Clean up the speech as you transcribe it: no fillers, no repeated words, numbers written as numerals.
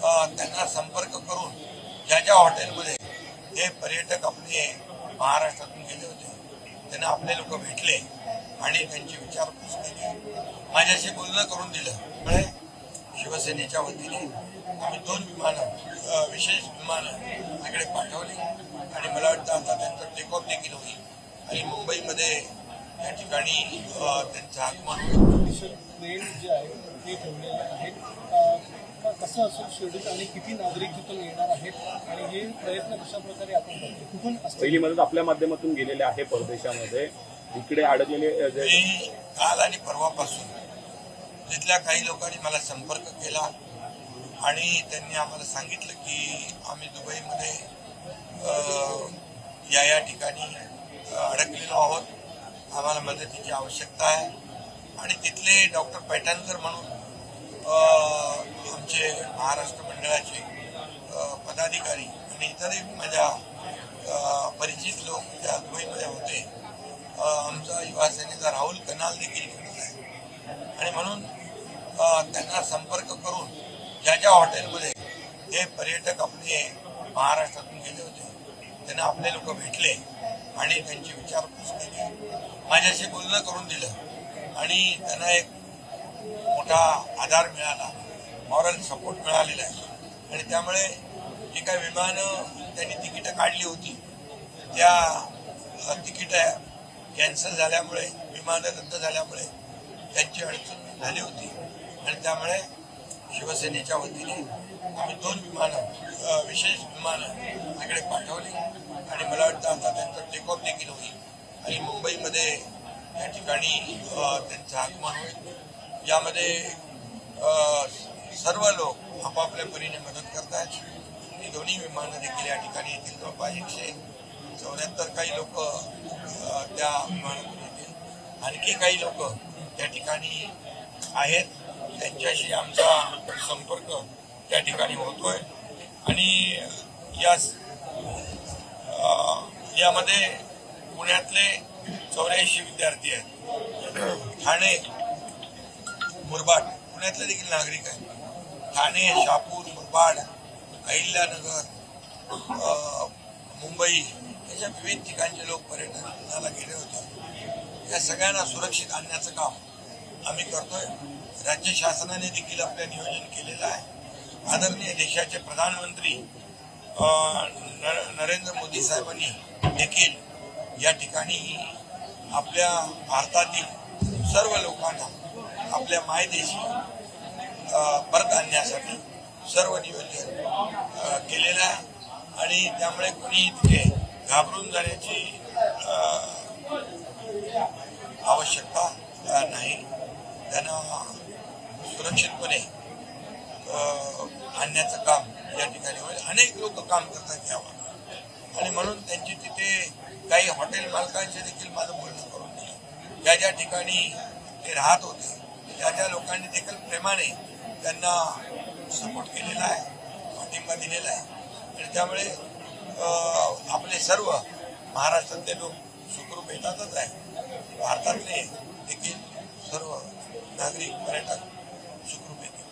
त्यांना संपर्क करून ज्या ज्या हॉटेलमध्ये हे पर्यटक आपले महाराष्ट्रातून गेले होते त्यांना आपले लोक भेटले आणि त्यांची विचारपूस केली, माझ्याशी बोलणं करून दिलं. त्यामुळे शिवसेनेच्या वतीने आम्ही 2 विमानं विशेष विमानं तिकडे पाठवली आणि मला वाटतं आता त्यांचं टेक ऑफ देखील होईल आणि मुंबईमध्ये या ठिकाणी त्यांचं आगमन होईल. ट्रेन जे आहे ते ठेवलेले आहेत, कसं असेल शेड्यूल आणि किती नागरिक तिथून येणार आहेत आणि हे प्रयत्न कशा प्रकारे आपण करतो, कुठून पहिली मदत आपल्या माध्यमातून गेलेले आहे परदेशामध्ये इकडे अडकलेले. मी काल आणि परवापासून तिथल्या काही लोकांनी मला संपर्क केला आणि त्यांनी आम्हाला सांगितलं की आम्ही दुबईमध्ये या ठिकाणी अडकलेलो आहोत, आम्हाला मदतीची आवश्यकता आहे. आणि तिथले डॉक्टर पैठणकर म्हणून आमचे महाराष्ट्र मंडळाचे पदाधिकारी आणि इतरही माझ्या परिचित लोक त्या दुबईमध्ये होते. आमचा युवा सेनेचा राहुल कनाल देखील घेतला आहे आणि म्हणून त्यांना संपर्क करून ज्या ज्या हॉटेलमध्ये हे पर्यटक आपले महाराष्ट्रातून गेले होते त्यांना आपले लोक भेटले आणि त्यांची विचारपूस केली, माझ्याशी बोलणं करून दिलं आणि त्यांना एक मोठा आधार मिळाला, मॉरल सपोर्ट मिळालेला आहे. आणि त्यामुळे जी काही विमानं त्यांनी तिकीटं काढली होती त्या तिकीटं कॅन्सल झाल्यामुळे, विमानं रद्द झाल्यामुळे त्यांची अडचण झाली होती आणि त्यामुळे शिवसेनेच्या वतीने आम्ही 2 विमानं विशेष विमानं तिकडे पाठवली आणि मला वाटतं आता त्यांचं टेक ऑफ देखील होईल आणि मुंबईमध्ये या ठिकाणी त्यांचं आगमन होईल. यामध्ये सर्व लोक आपापल्या परीने मदत करत आहेत. ही दोन्ही विमानं देखील या ठिकाणी येतील. जवळपास 174 काही लोक त्या विमानातून येतील. आणखी काही लोक त्या ठिकाणी आहेत, त्यांच्याशी आमचा संपर्क त्या ठिकाणी होतोय आणि यामध्ये पुण्यातले 84 विद्यार्थी आहेत, ठाणे मुरबाड पुण्यातले देखील नागरिक आहेत, ठाणे, शहापूर, मुरबाड, अहिल्यानगर, मुंबई अशा विविध ठिकाणचे लोक पर्यटनाला गेले होते. या सगळ्यांना सुरक्षित आणण्याचं काम आम्ही करतोय. राज्य शासनाने देखील आपलं नियोजन केलेलं आहे. आदरणीय देशाचे प्रधानमंत्री नरेंद्र मोदी साहेबांनी देखील या ठिकाणी आपल्या भारतातील सर्व लोकांना आपल्या मायदेशी परत आणण्यासाठी सर्व नियोजन केलेलं आहे आणि त्यामुळे कोणी तिथे घाबरून जाण्याची आवश्यकता नाही. त्यांना सुरक्षितपणे आणण्याचं काम या ठिकाणी होईल. अनेक लोक काम करतात यावर आणि म्हणून त्यांची तिथे काही हॉटेल मालकांचे देखील माझं बोलणं करून दिलं. ज्या ज्या ठिकाणी ते राहत होते त्या ज्या लोकांनी देखील प्रेमाने त्यांना सपोर्ट केलेला आहे, पाठिंबा दिलेला आहे आणि त्यामुळे आपले सर्व महाराष्ट्रातले लोक सुखरूप येतातच आहे. भारतातले देखील सर्व नागरिक पर्यटक सुखरूप येतील.